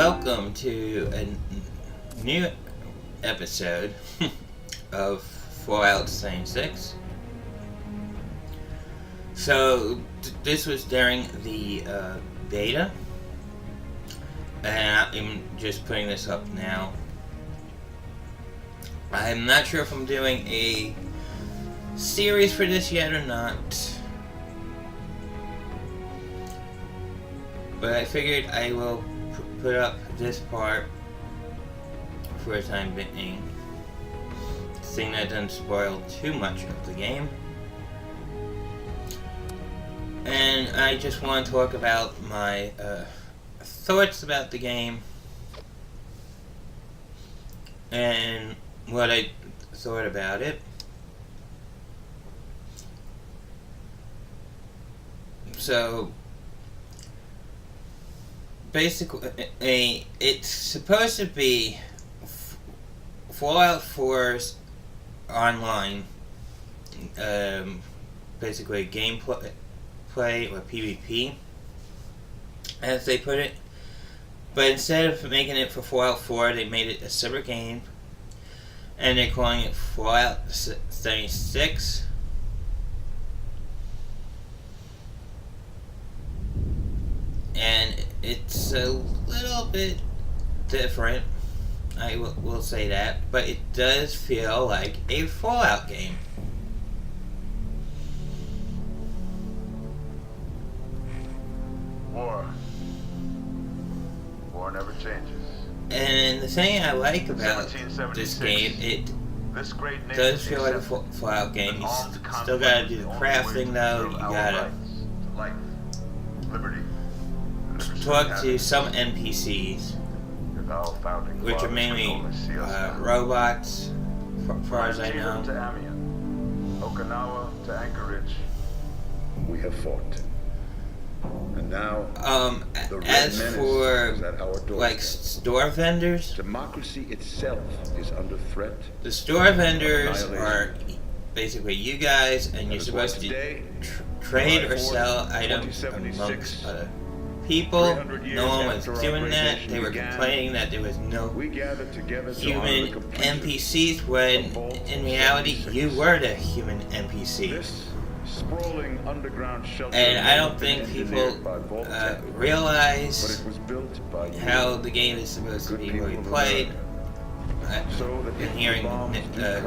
welcome to a new episode of Fallout 76. So, this was during the beta, and I'm just putting this up now. I'm not sure if I'm doing a series for this yet or not, but I figured I will put up this part for a time being, seeing that doesn't spoil too much of the game. And I just want to talk about my thoughts about the game and what I thought about it. So basically, it's supposed to be Fallout 4's online, basically gameplay or PvP, as they put it. But instead of making it for Fallout 4, they made it a separate game, and they're calling it Fallout 76. And it's a little bit different, I will say that, but it does feel like a Fallout game. War never changes. And the thing I like about this game, it does feel like a Fallout game. You still gotta do the crafting though, you gotta talk to some NPCs, which are mainly robots, as far as I know. Okinawa to Anchorage. We have fought. And now, as for like store vendors, democracy itself is under threat. the store vendors are basically you guys, and you're supposed to trade or sell items amongst other people. No one was doing that. They were complaining that there was no human NPCs, when in reality you were the human NPC. And I don't think people realize how the game is supposed to be really played. I've been hearing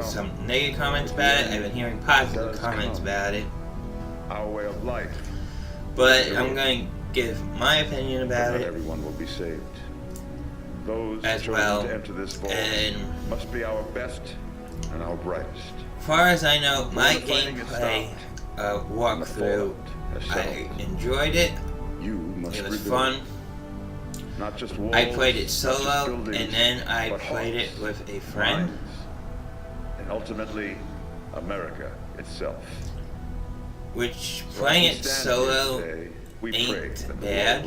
some negative comments about it. I've been hearing positive comments about it. But I'm going to give my opinion about it everyone will be saved. Those as well. To enter this vault And must be our best and our brightest. as far as I know, my gameplay walkthrough, I enjoyed it. It was fun. Not just walls, I played it solo, and then I played it with a friend. Minds, and ultimately, America itself. Which, playing it solo ain't bad,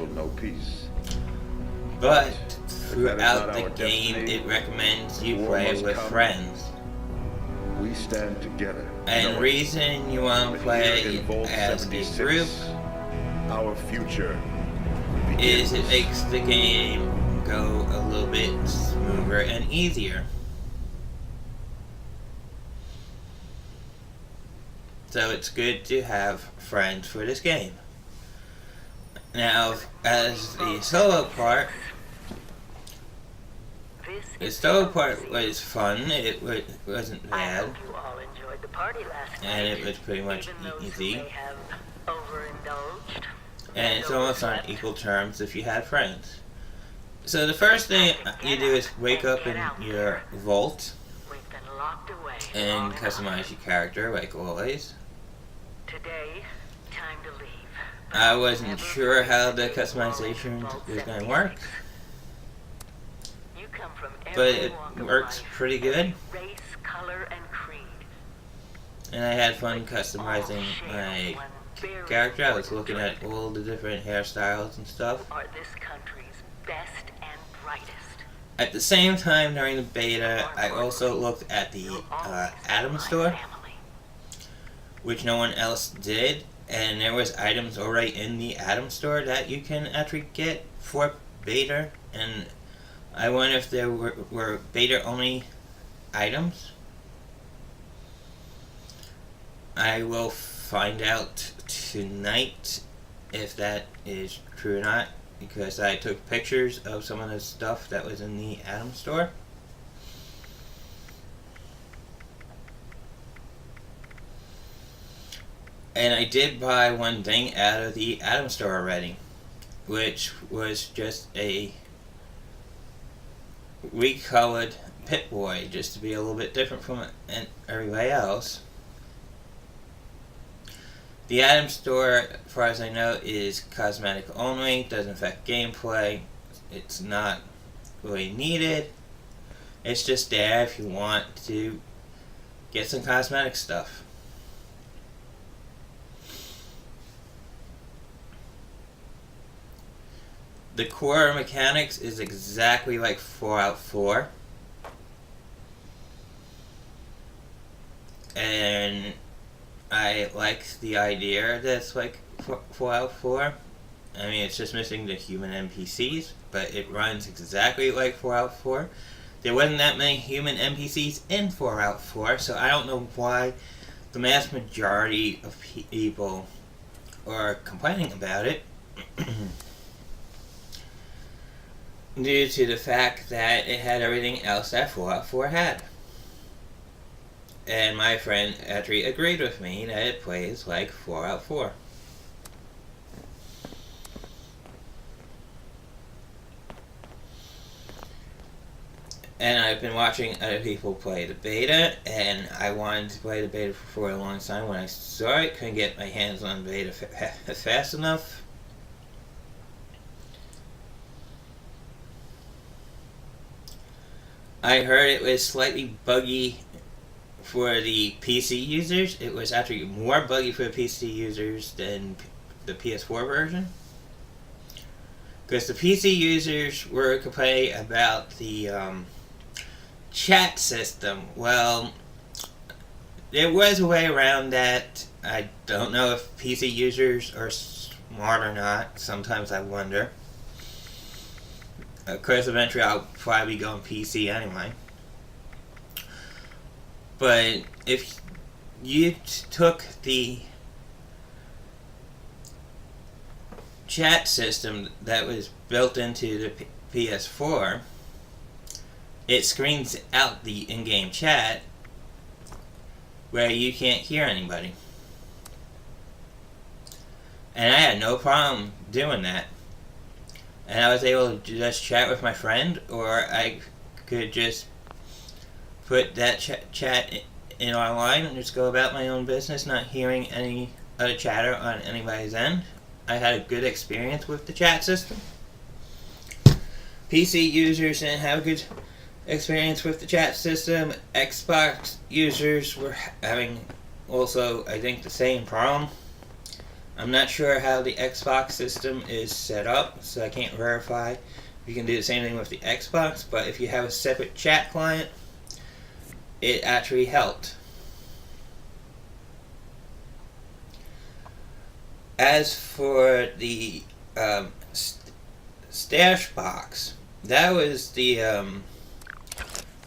but throughout the game it recommends you play with friends. We stand together. And the reason you want to play as a group our future is it makes the game go a little bit smoother and easier. So it's good to have friends for this game. Now, as the solo part was fun. It wasn't bad, and it was pretty much easy. And it's almost on equal terms if you had friends. So the first thing you do is wake up in your vault and customize your character like always. I wasn't sure how the customization was going to work, but it works pretty good. And I had fun customizing my character. I was looking at all the different hairstyles and stuff. At the same time, during the beta, I also looked at the item store, which no one else did, and there was items already in the item store that you can actually get for beta, and I wonder if there were beta-only items. I will find out tonight if that is true or not, because I took pictures of some of the stuff that was in the Atom store. And I did buy one thing out of the Atom store already, which was just a recolored Pip-Boy, just to be a little bit different from everybody else. The Atom store, as far as I know, is cosmetic only, doesn't affect gameplay, it's not really needed, it's just there if you want to get some cosmetic stuff. The core mechanics is exactly like Fallout 4. And I like the idea that it's like Fallout 4. I mean, it's just missing the human NPCs, but it runs exactly like Fallout 4. There wasn't that many human NPCs in Fallout 4, so I don't know why the mass majority of people are complaining about it. Due to the fact that it had everything else that Fallout 4 had. And my friend actually agreed with me that it plays like Fallout 4. And I've been watching other people play the beta, and I wanted to play the beta for a long time. When I saw it, couldn't get my hands on the beta fast enough. I heard it was slightly buggy for the PC users. It was actually more buggy for the PC users than the PS4 version. Because the PC users were complaining about the chat system. Well, there was a way around that. I don't know if PC users are smart or not. Sometimes I wonder. Of course, eventually I'll probably go on PC anyway. But if you took the chat system that was built into the PS4, it screens out the in-game chat where you can't hear anybody. And I had no problem doing that. And I was able to just chat with my friend, or I could just put that chat in online and just go about my own business, not hearing any other chatter on anybody's end. I had a good experience with the chat system. PC users didn't have a good experience with the chat system. Xbox users were having also, I think, the same problem. I'm not sure how the Xbox system is set up, so I can't verify if you can do the same thing with the Xbox, but if you have a separate chat client, it actually helped. As for the stash box, that was the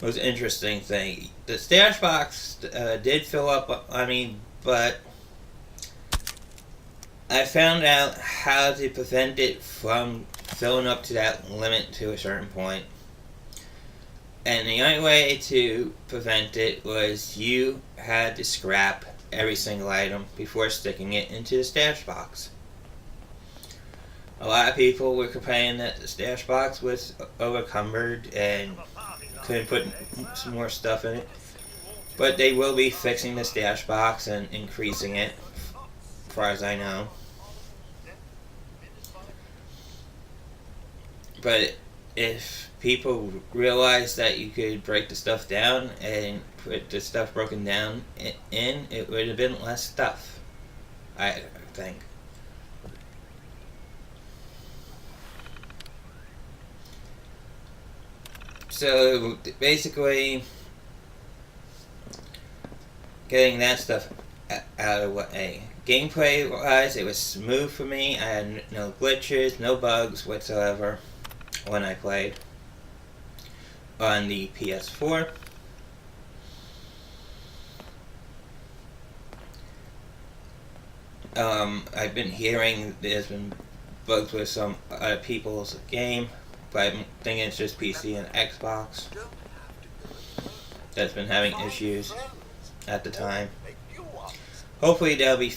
most interesting thing. The stash box did fill up on me, but I found out how to prevent it from filling up to that limit to a certain point. And the only way to prevent it was you had to scrap every single item before sticking it into the stash box. A lot of people were complaining that the stash box was overcumbered and couldn't put some more stuff in it. But they will be fixing the stash box and increasing it, as far as I know. But if people realized that you could break the stuff down and put the stuff broken down in, it would have been less stuff, I think. So basically, getting that stuff out of the way. Gameplay wise, it was smooth for me. I had no glitches, no bugs whatsoever when I played. on the PS4. I've been hearing there's been bugs with some other people's game, but I'm thinking it's just PC and Xbox that's been having issues at the time. Hopefully they'll be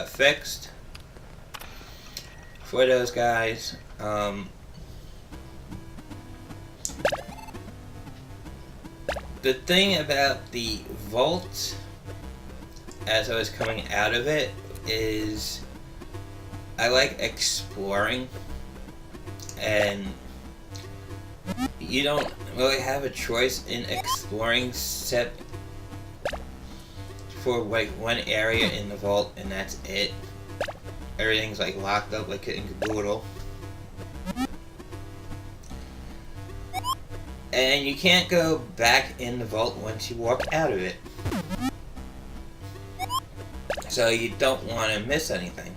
fixed for those guys. The thing about the vault, as I was coming out of it, is I like exploring, and you don't really have a choice in exploring except for like one area in the vault, and that's it. Everything's like locked up like in Caboodle. And you can't go back in the vault once you walk out of it. So you don't want to miss anything.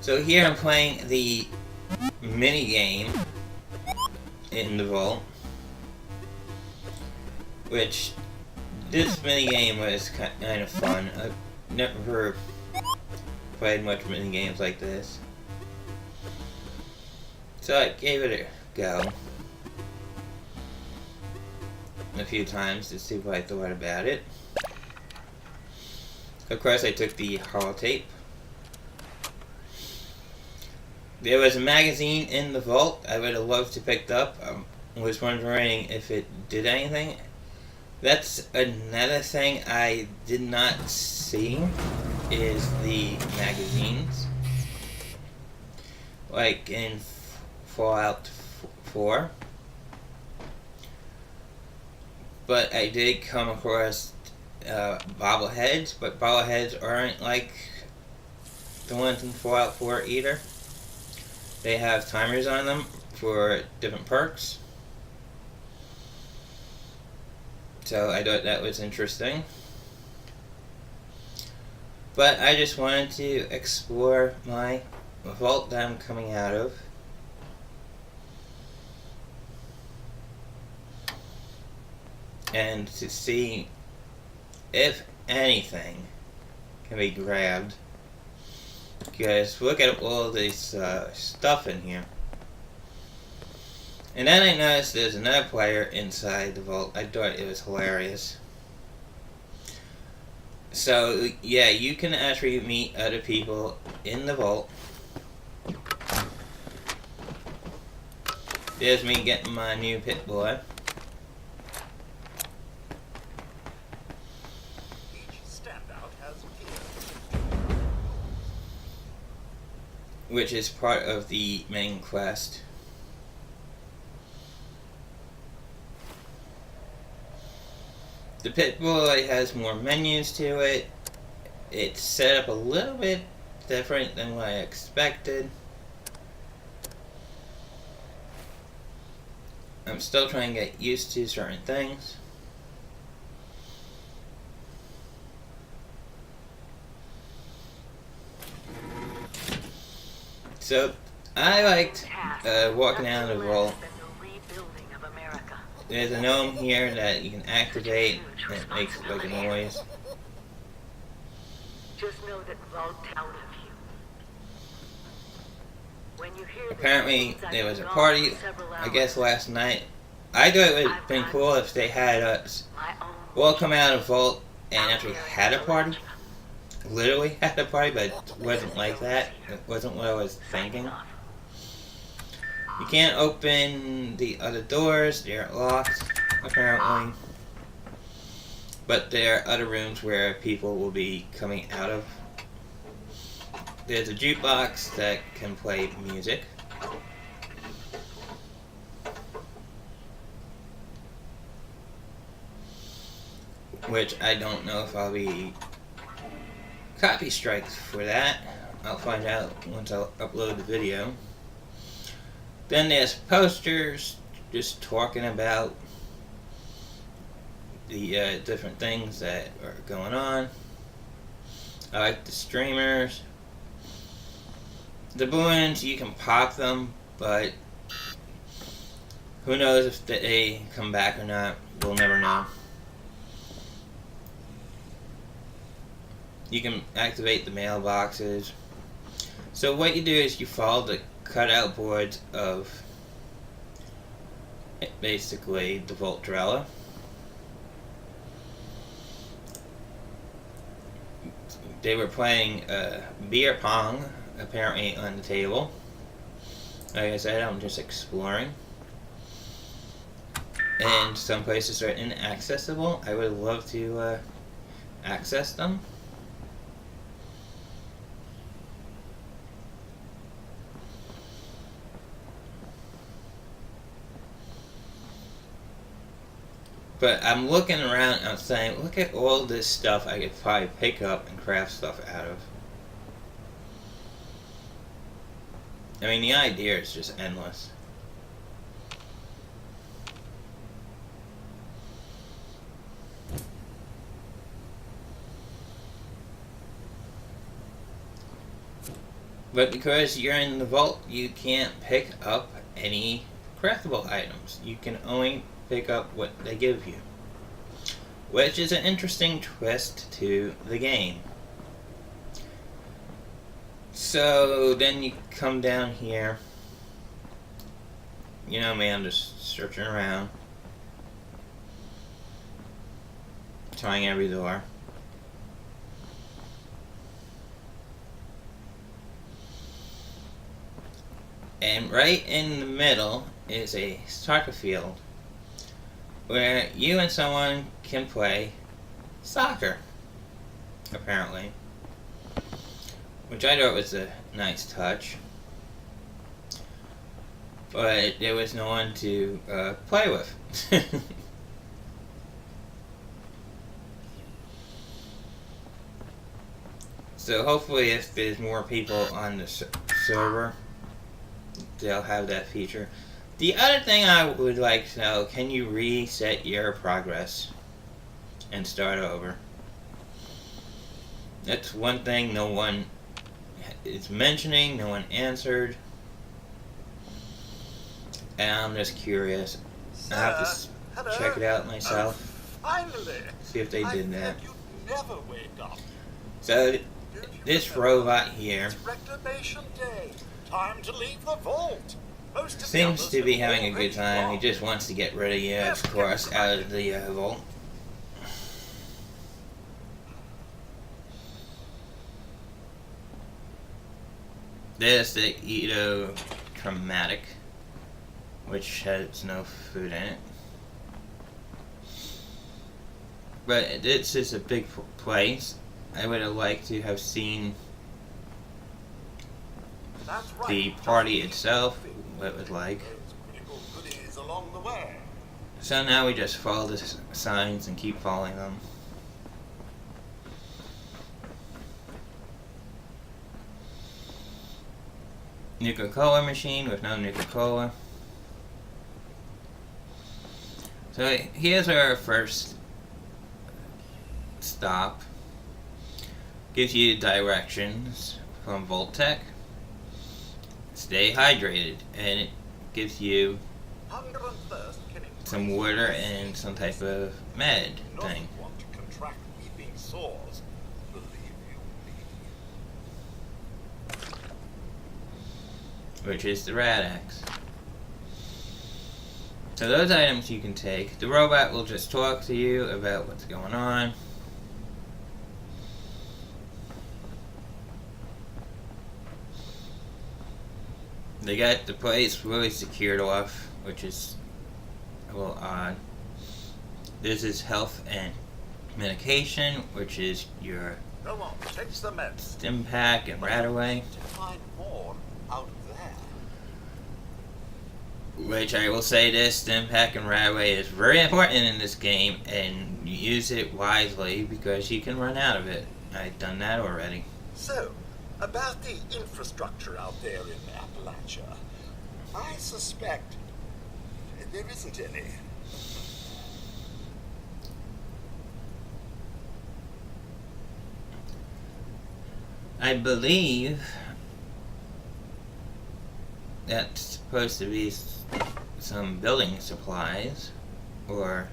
So here I'm playing the mini game in the vault, which this mini game was kind of fun. I've never played much mini games like this, so I gave it a go a few times to see what I thought about it. Of course, I took the holotape. There was a magazine in the vault I would have loved to pick up. I was wondering if it did anything. That's another thing I did not see, is the magazines. Like in Fallout 4. But I did come across bobbleheads, but bobbleheads aren't like the ones in Fallout 4 either. They have timers on them for different perks. So I thought that was interesting. But I just wanted to explore my vault that I'm coming out of. And to see if anything can be grabbed. Because look at all this stuff in here. And then I noticed there's another player inside the vault. I thought it was hilarious. So yeah, you can actually meet other people in the vault. There's me getting my new pit boy. Which is part of the main quest. The Pit Boy has more menus to it. It's set up a little bit different than what I expected. I'm still trying to get used to certain things. So, I liked walking out of the vault. There's a gnome here that you can activate, and it makes like a noise. Just know that vault out of you. When you hear Apparently, there was a party, I guess last night. I thought it would have been cool if they had us all come out of the vault and actually had a party. Literally had a party, but it wasn't like that. It wasn't what I was thinking. You can't open the other doors, they're locked, apparently. But there are other rooms where people will be coming out of. There's a jukebox that can play music. Which I don't know if I'll be copy strikes for that. I'll find out once I upload the video. Then there's posters just talking about the different things that are going on. I like the streamers. The balloons, you can pop them, but who knows if they come back or not. We'll never know. You can activate the mailboxes. So what you do is you follow the cutout boards of basically the Voltrella. They were playing beer pong, apparently, on the table. Like I said, I'm just exploring. And some places are inaccessible. I would love to access them. But I'm looking around and I'm saying, look at all this stuff I could probably pick up and craft stuff out of. I mean, the idea is just endless. But because you're in the vault, you can't pick up any craftable items. You can only pick up what they give you, which is an interesting twist to the game. So then you come down here. You know me, I'm just searching around, trying every door. And right in the middle is a soccer field where you and someone can play soccer, apparently. Which I thought was a nice touch. But there was no one to play with. So hopefully if there's more people on the server, they'll have that feature. The other thing I would like to know, can you reset your progress and start over? That's one thing no one is mentioning, no one answered. And I'm just curious. I have to check it out myself. Finally! See if they did that. You never wake up. So this robot here It's reclamation day. Time to leave the vault. Most of the seems others to be have having a good already time. He gone. just wants to get rid of you, of course, out of the vault. There's the Utrom, which has no food in it. But this is a big place. I would have liked to have seen That's right. the party itself, what it was like. There's critical goodies along the way. So now we just follow the signs and keep following them. Nuka-Cola machine with no Nuka-Cola. So here's our first stop. Gives you directions from Voltec. Stay hydrated, and it gives you Hunger and thirst can increase some water and some type of med You do thing, not want to contract weeping sores. Believe you me. which is the Rad Axe. So those items you can take. The robot will just talk to you about what's going on. They got the place really secured off, which is a little odd. This is health and medication, which is your Come on, take the meds. stim pack and Radaway, To find more out there. which I will say this, stim pack and Radaway is very important in this game, and you use it wisely because you can run out of it. I've done that already. So, about the infrastructure out there in Appalachia, I suspect there isn't any. I believe that's supposed to be some building supplies, or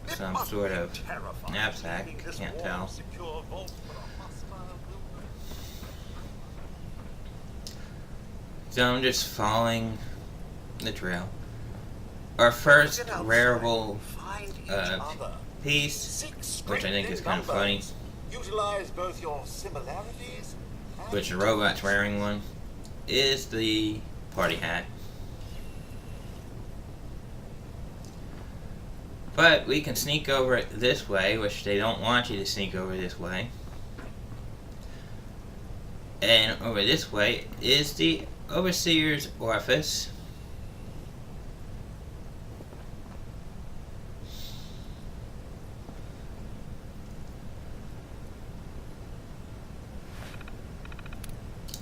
some sort of knapsack, can't tell. So I'm just following the trail. Our first rareable piece, which I think is kind of funny, Utilize both your similarities and which the robot's wearing one, is the party hat. But we can sneak over it this way, which they don't want you to sneak over this way. And over this way is the Overseer's office.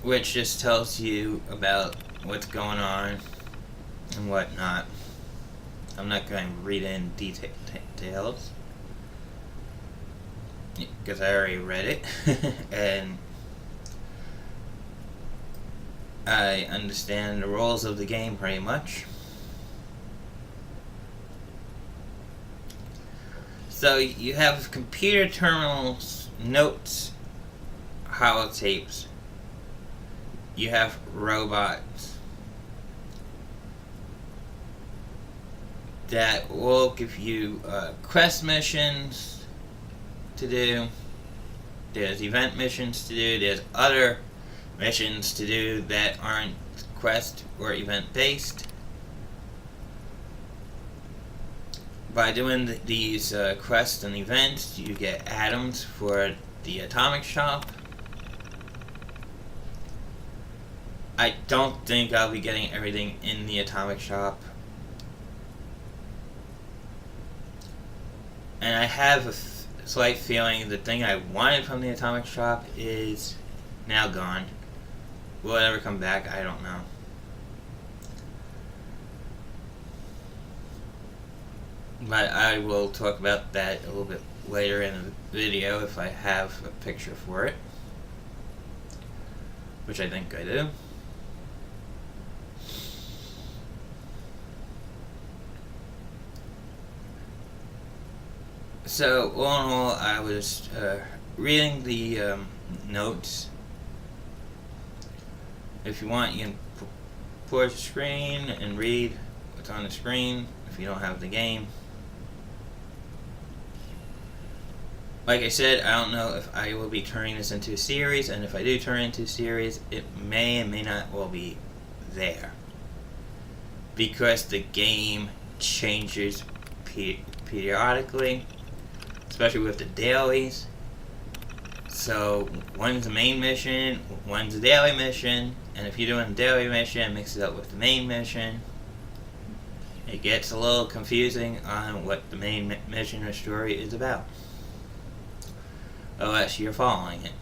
Which just tells you about what's going on and whatnot. I'm not going to read in details because I already read it and I understand the rules of the game pretty much. So you have computer terminals, notes, holotapes. You have robots that will give you quest missions to do. There's event missions to do. There's other missions to do that aren't quest or event based. By doing these quests and events, you get atoms for the atomic shop. I don't think I'll be getting everything in the atomic shop. And I have a slight feeling the thing I wanted from the atomic shop is now gone. Will it ever come back? I don't know. But I will talk about that a little bit later in the video if I have a picture for it. Which I think I do. So, all in all, I was reading the notes. If you want, you can pause the screen and read what's on the screen if you don't have the game. Like I said, I don't know if I will be turning this into a series, and if I do turn it into a series, it may and may not all be there. Because the game changes periodically. Especially with the dailies. So, one's the main mission, one's a daily mission, and if you're doing a daily mission, mix it up with the main mission. It gets a little confusing on what the main mission or story is about. Unless you're following it.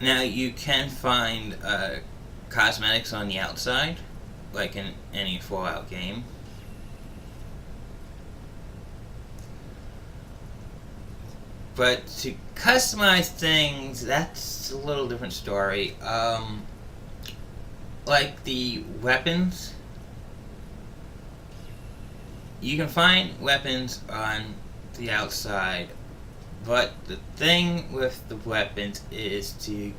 Now, you can find cosmetics on the outside, like in any Fallout game. But to customize things, that's a little different story. Like the weapons, you can find weapons on the outside. But the thing with the weapons is to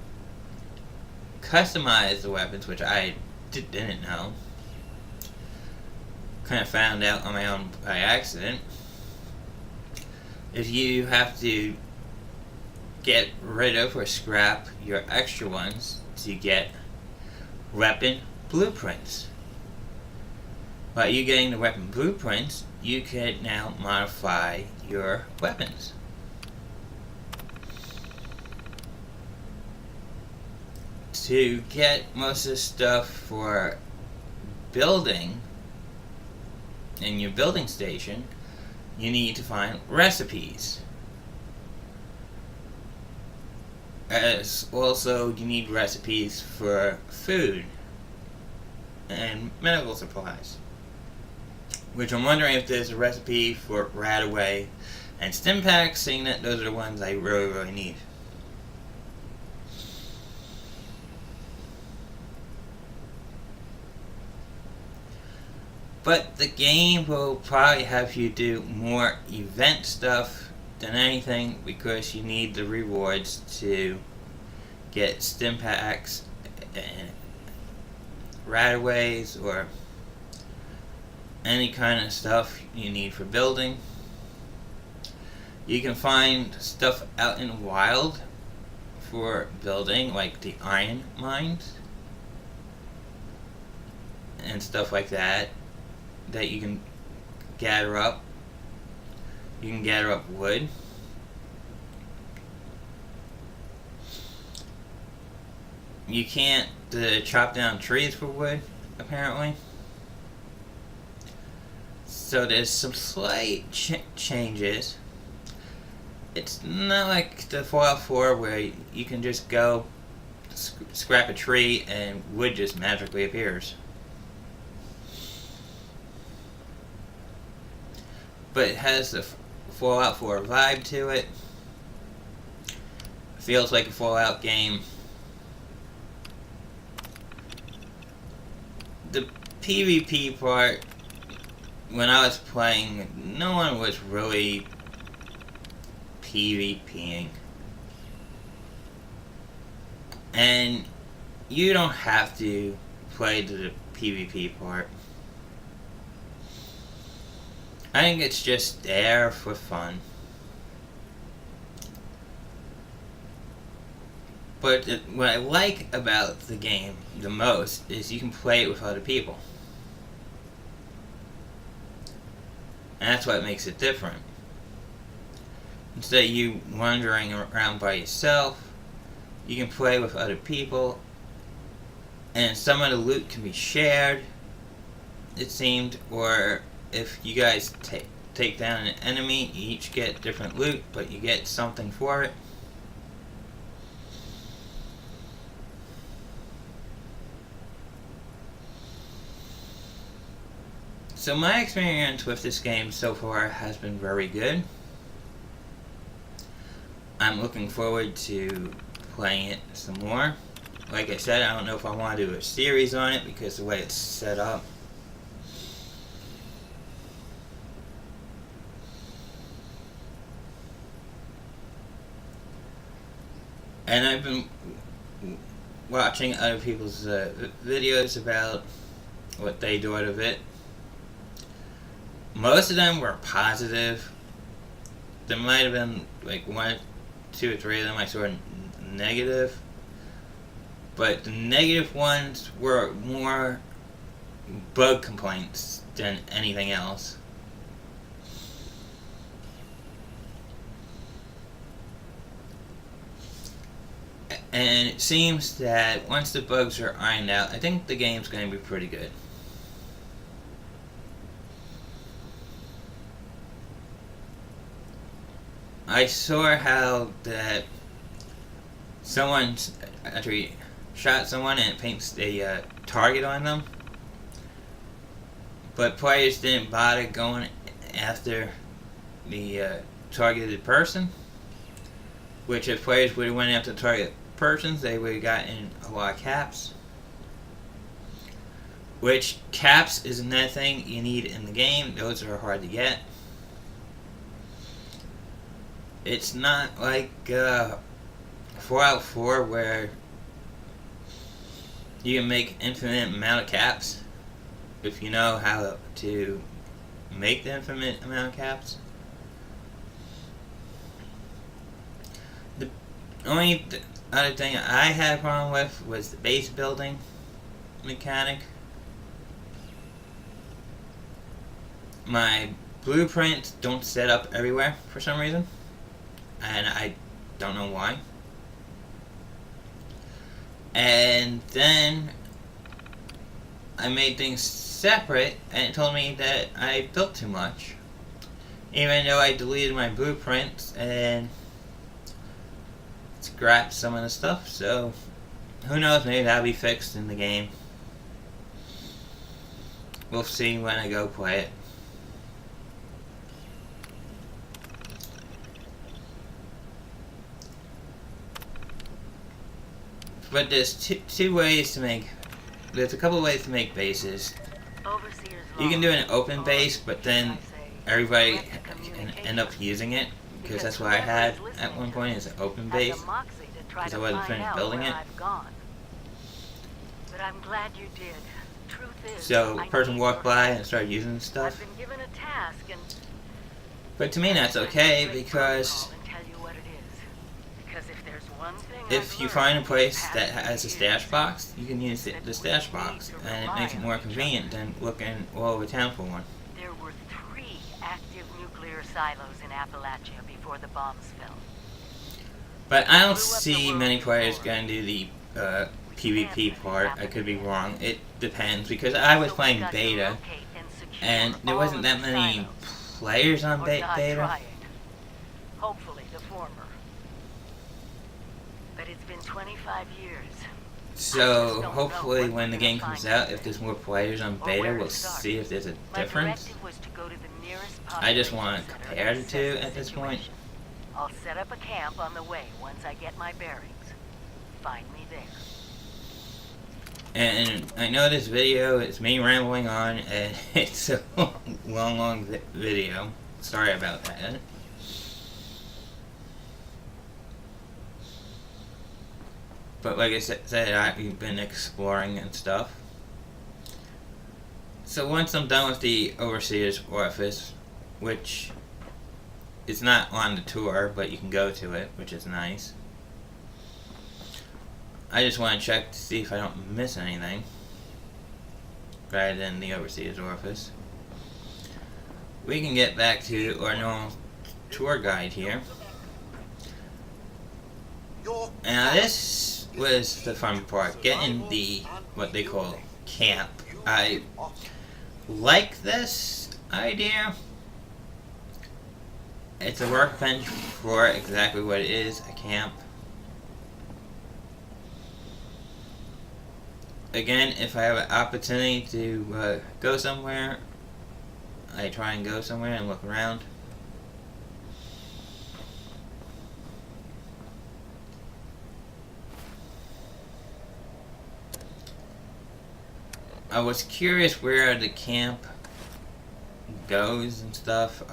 customize the weapons, which I didn't know. Kind of found out on my own by accident. Is you have to get rid of or scrap your extra ones to get weapon blueprints. By you getting the weapon blueprints, you can now modify your weapons. To get most of the stuff for building in your building station, you need to find recipes. As also, you need recipes for food and medical supplies. which I'm wondering if there's a recipe for Radaway and stim packs, seeing that those are the ones I really need. But the game will probably have you do more event stuff than anything, because you need the rewards to get stim packs and Radaways or any kind of stuff you need for building. You can find stuff out in the wild for building, like the iron mines and stuff like that you can gather up. You can gather up wood. You can't chop down trees for wood, apparently. So there's some slight changes. It's not like the Fallout 4 where you can just go scrap a tree and wood just magically appears. But it has the Fallout 4 vibe to it. Feels like a Fallout game. The PvP part, when I was playing, no one was really PvPing. And you don't have to play the PvP part. I think it's just there for fun. But what I like about the game the most is you can play it with other people. And that's what makes it different. Instead of you wandering around by yourself, you can play with other people, and some of the loot can be shared, it seemed, or if you guys take down an enemy, you each get different loot, but you get something for it. So my experience with this game so far has been very good. I'm looking forward to playing it some more. Like I said, I don't know if I want to do a series on it because of the way it's set up. And I've been watching other people's videos about what they do out of it. Most of them were positive. There might have been like 1, 2, or 3 of them I saw negative. But the negative ones were more bug complaints than anything else. And it seems that once the bugs are ironed out, I think the game's going to be pretty good. I saw how that someone actually shot someone and it paints a target on them, but players didn't bother going after the targeted person, which if players would have went after the target persons, they would have gotten a lot of caps, which caps is another thing you need in the game. Those are hard to get. It's not like Fallout 4 where you can make infinite amount of caps if you know how to make the infinite amount of caps. The only other thing I had a problem with was the base building mechanic. My blueprints don't set up everywhere for some reason, and I don't know why. And then I made things separate, and it told me that I built too much, even though I deleted my blueprints and scrapped some of the stuff. So who knows, maybe that'll be fixed in the game. We'll see when I go play it. But there's two ways to make. There's a couple ways to make bases. You can do an open base, but then everybody can end up using it, because that's what I had at one point, is an open base, because I wasn't finished building it. But I'm glad you did. Truth is, So a person walked by and started using the stuff. I've been given a task and But to me that's okay, because if you find a place that has a stash box, you can use the stash box, and it makes it more convenient than looking all over town for one. There were 3 active nuclear silos in Appalachia before the bombs fell. But I don't see many players going to do the PvP part. I could be wrong. It depends, because I was playing beta, and there wasn't that many players on beta. Hopefully the former. But it's been 25 years. So hopefully when the game comes out, if there's more players on beta, we'll see if there's a difference. I just want to compare the two at this point. I'll set up a camp on the way once I get my bearings. Find me there. And I know this video is me rambling on, and it's a long video. Sorry about that. But like I said, I've been exploring and stuff. So once I'm done with the Overseer's Office, which is not on the tour, but you can go to it, which is nice. I just want to check to see if I don't miss anything, rather than the Overseer's Office. We can get back to our normal tour guide here. Now this was the fun part, getting the, what they call, camp. I like this idea. It's a workbench for exactly what it is, a camp. Again, if I have an opportunity to go somewhere, I try and go somewhere and look around. I was curious where the camp goes and stuff,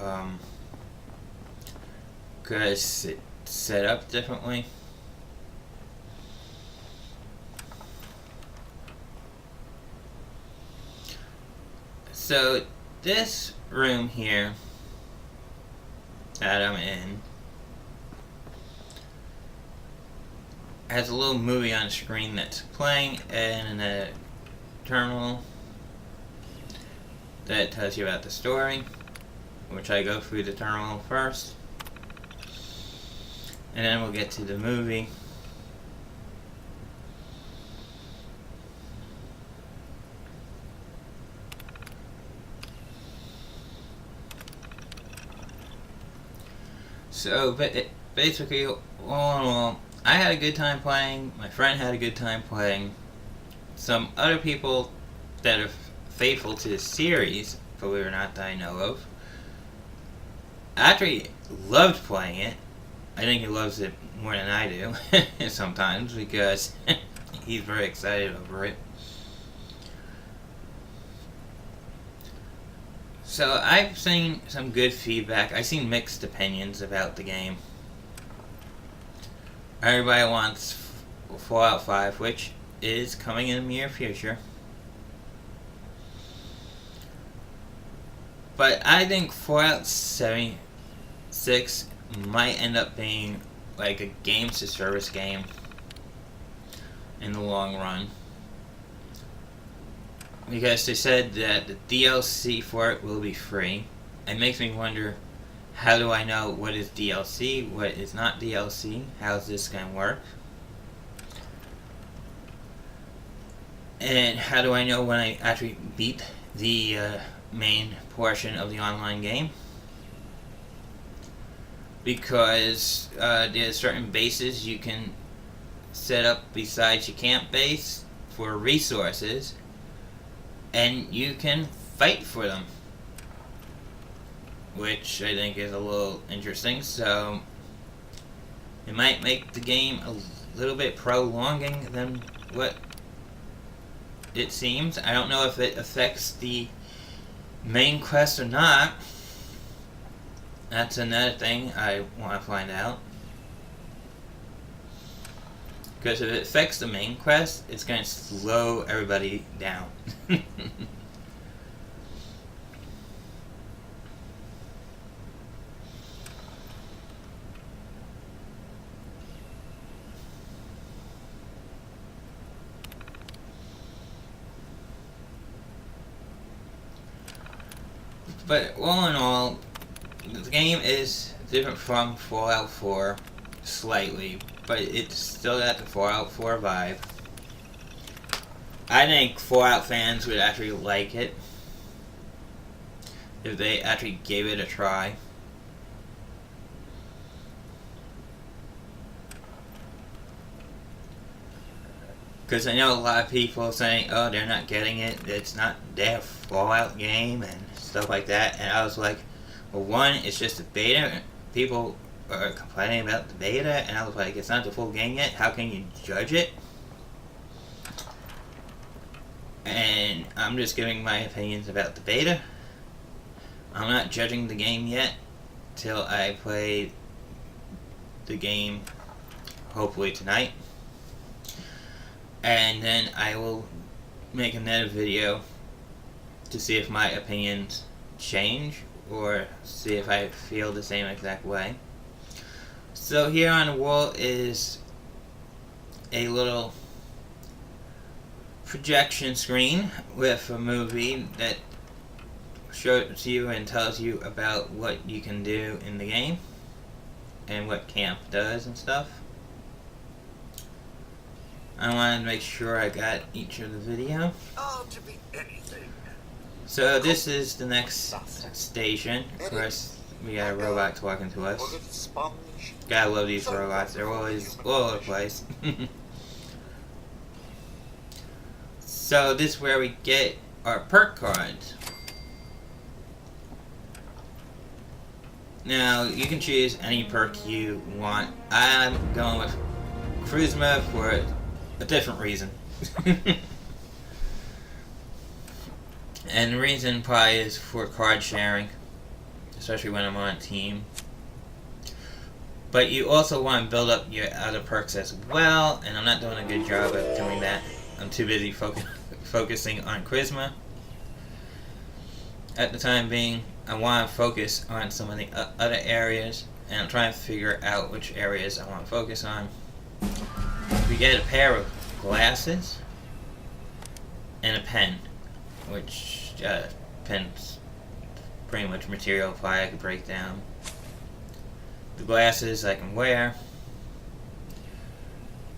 because it's set up differently. So this room here that I'm in has a little movie on the screen that's playing, and a terminal that tells you about the story, which I go through the terminal first, and then we'll get to the movie. So, basically, all in all, I had a good time playing, my friend had a good time playing. Some other people that are faithful to the series, believe it or not, that I know of, actually loved playing it. I think he loves it more than I do, sometimes, because he's very excited over it. So I've seen some good feedback. I've seen mixed opinions about the game. Everybody wants Fallout 5, which is coming in the near future. But I think Fallout 76 might end up being like a games to service game in the long run. Because they said that the DLC for it will be free. It makes me wonder, how do I know what is DLC, what is not DLC? How's this going to work? And how do I know when I actually beat the main portion of the online game? Because there's certain bases you can set up besides your camp base for resources, and you can fight for them, which I think is a little interesting. So it might make the game a little bit prolonging than what it seems. I don't know if it affects the main quest or not. That's another thing I want to find out. Because if it affects the main quest, it's going to slow everybody down. But all in all, the game is different from Fallout 4 slightly, but it's still got the Fallout 4 vibe. I think Fallout fans would actually like it if they actually gave it a try. Because I know a lot of people saying, oh, they're not getting it, it's not their Fallout game and stuff like that, and I was like, well, one, it's just a beta. People are complaining about the beta, and I was like, it's not the full game yet, how can you judge it? And I'm just giving my opinions about the beta. I'm not judging the game yet till I play the game, hopefully tonight. And then I will make another video to see if my opinions change or see if I feel the same exact way. So here on the wall is a little projection screen with a movie that shows you and tells you about what you can do in the game and what camp does and stuff. I wanted to make sure I got each of the video. Oh, to be anything. So this is the next station. Of course, we got a robot talking to us. Gotta love these robots. They're always all over the place. So this is where we get our perk cards. Now you can choose any perk you want. I'm going with Charisma for a different reason. And the reason probably is for card sharing, especially when I'm on a team. But you also want to build up your other perks as well, and I'm not doing a good job of doing that. I'm too busy focusing on Charisma. At the time being, I want to focus on some of the other areas, and I'm trying to figure out which areas I want to focus on. We get a pair of glasses and a pen, which pen's pretty much material fire I could break down. The glasses I can wear,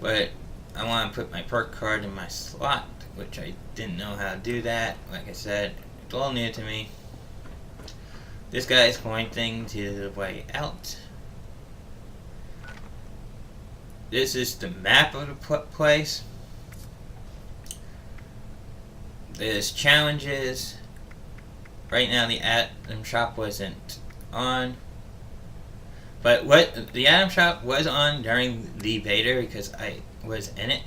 but I want to put my perk card in my slot, which I didn't know how to do that. Like I said, it's all new to me. This guy is pointing to the way out. This is the map of the place. There's challenges. Right now the item shop wasn't on. But what the item shop was on during the beta because I was in it.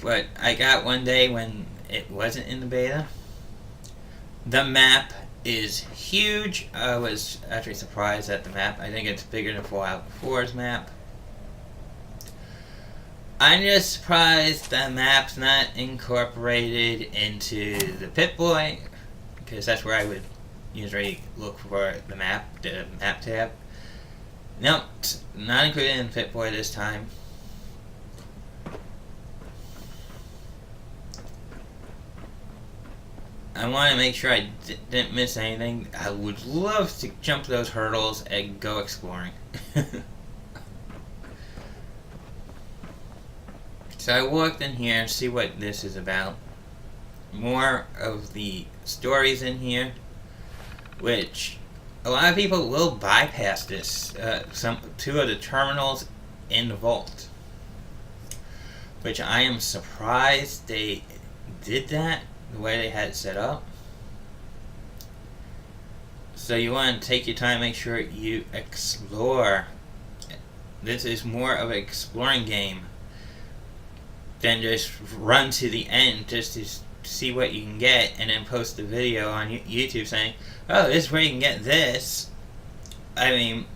But I got one day when it wasn't in the beta. The map is huge. I was actually surprised at the map. I think it's bigger than Fallout 4's map. I'm just surprised the map's not incorporated into the Pip-Boy, because that's where I would usually look for the map tab. Nope, not included in Pip-Boy this time. I want to make sure I didn't miss anything. I would love to jump those hurdles and go exploring. So I walked in here and see what this is about. More of the stories in here, which a lot of people will bypass this. Two of the terminals in the vault, which I am surprised they did that the way they had it set up. So you want to take your time, make sure you explore this is more of an exploring game than just run to the end just to see what you can get and then post a video on YouTube saying, oh, this is where you can get this. I mean,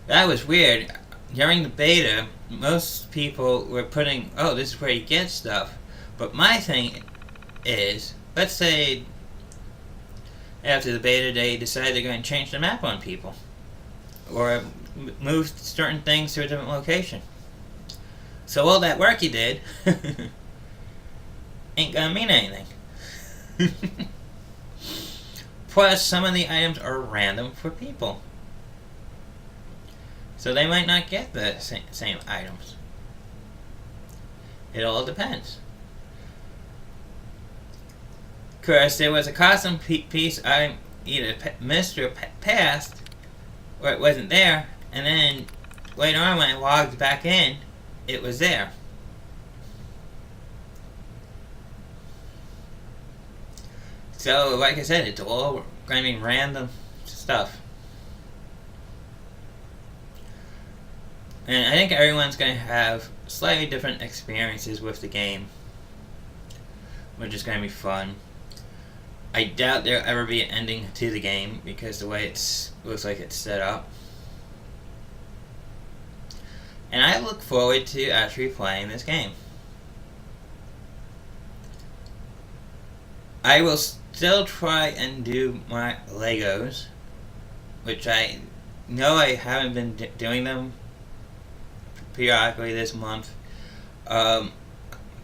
that was weird. During the beta, most people were putting, oh, this is where you get stuff. But my thing is, let's say after the beta they decide they're going to change the map on people. Or move certain things to a different location. So all that work you did ain't gonna mean anything. Plus, some of the items are random for people. So they might not get the same items. It all depends. Of course, there was a custom piece I either missed or passed, or it wasn't there, and then later on when I logged back in, it was there. So, like I said, it's all going to be random stuff. And I think everyone's going to have slightly different experiences with the game, which is going to be fun. I doubt there'll ever be an ending to the game because the way it looks like it's set up. And I look forward to actually playing this game. I will still try and do my Legos, which I know I haven't been doing them periodically this month. The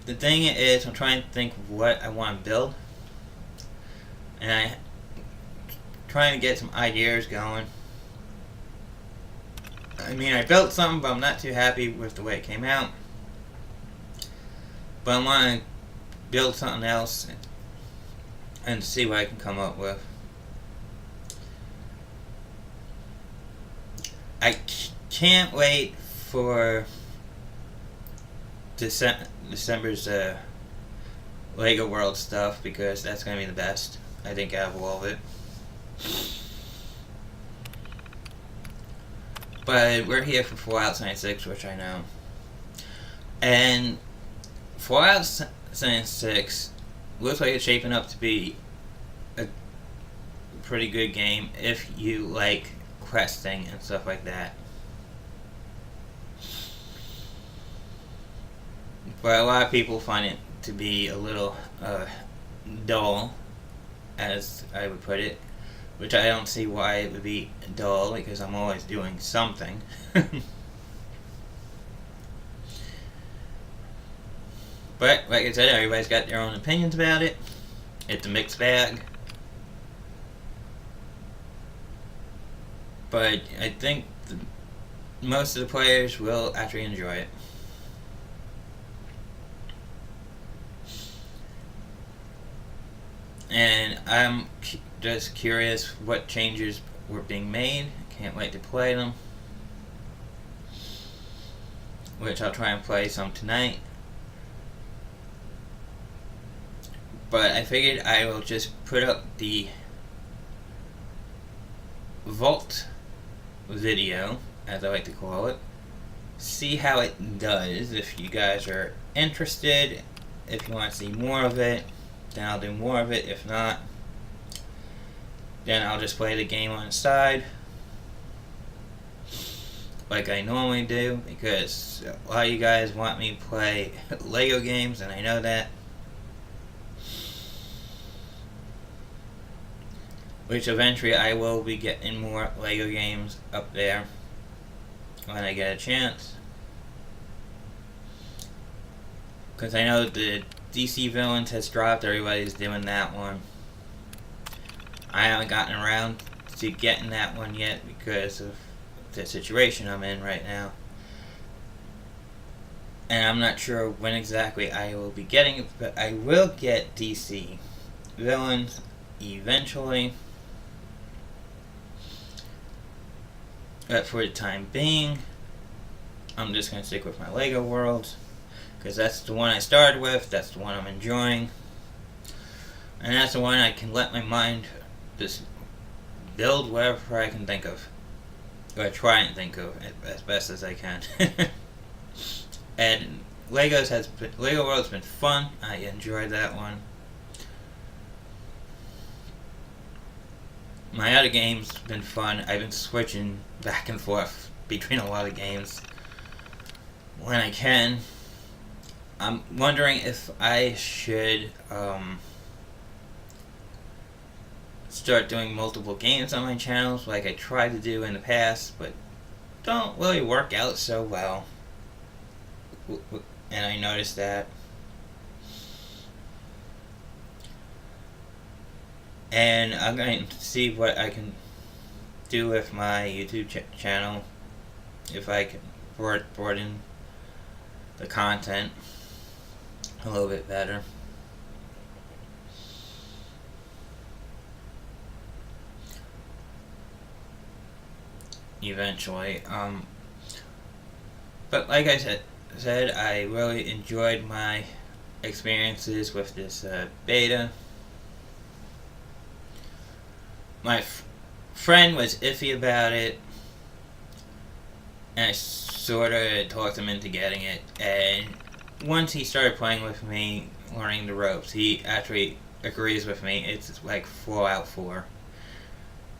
thing is, I'm trying to think of what I want to build, and I'm trying to get some ideas going. I mean, I built something, but I'm not too happy with the way it came out. But I want to build something else and see what I can come up with. I can't wait for December's Lego World stuff because that's going to be the best, I think, out of all of it. But we're here for Fallout 76, which I know. And Fallout 76 looks like it's shaping up to be a pretty good game if you like questing and stuff like that. But a lot of people find it to be a little dull, as I would put it. Which I don't see why it would be dull, because I'm always doing something. But, like I said, everybody's got their own opinions about it. It's a mixed bag. But I think most of the players will actually enjoy it. And I'm just curious what changes were being made. Can't wait to play them. Which I'll try and play some tonight. But I figured I will just put up the vault video, as I like to call it. See how it does. If you guys are interested, if you want to see more of it, then I'll do more of it. If not, then I'll just play the game on the side like I normally do, because a lot of you guys want me to play Lego games, and I know that. Which eventually I will be getting more Lego games up there when I get a chance. Because I know the DC Villains has dropped, everybody's doing that one. I haven't gotten around to getting that one yet because of the situation I'm in right now. And I'm not sure when exactly I will be getting it, but I will get DC Villains eventually. But for the time being, I'm just going to stick with my Lego Worlds, because that's the one I started with, that's the one I'm enjoying, and that's the one I can let my mind just build whatever I can think of. or try and think of it as best as I can. And Lego World's been fun. I enjoyed that one. My other games been fun. I've been switching back and forth between a lot of games when I can. I'm wondering if I should start doing multiple games on my channels like I tried to do in the past, but don't really work out so well. And I noticed that. And I'm going to see what I can do with my YouTube channel, if I can broaden the content a little bit better. Eventually. But like I said, I really enjoyed my experiences with this beta. My friend was iffy about it, and I sort of talked him into getting it, and once he started playing with me, learning the ropes, he actually agrees with me. It's like Fallout 4,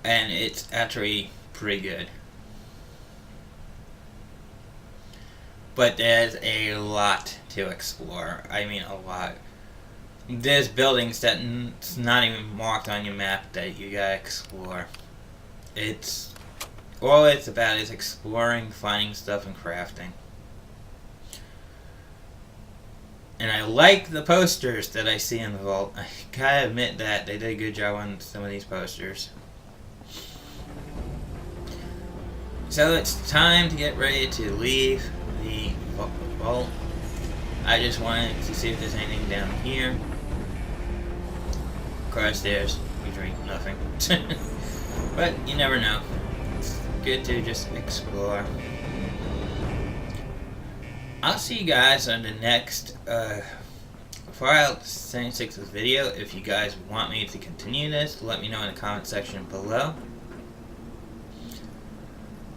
and it's actually pretty good. But there's a lot to explore. I mean, a lot. There's buildings that's not even marked on your map that you gotta explore. All it's about is exploring, finding stuff, and crafting. And I like the posters that I see in the vault. I gotta admit that they did a good job on some of these posters. So it's time to get ready to leave the vault. I just wanted to see if there's anything down here. Of course, there's usually nothing. But you never know. It's good to just explore. I'll see you guys on the next Fallout 76 video. If you guys want me to continue this, let me know in the comment section below.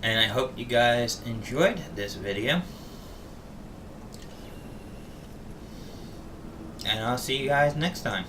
And I hope you guys enjoyed this video. And I'll see you guys next time.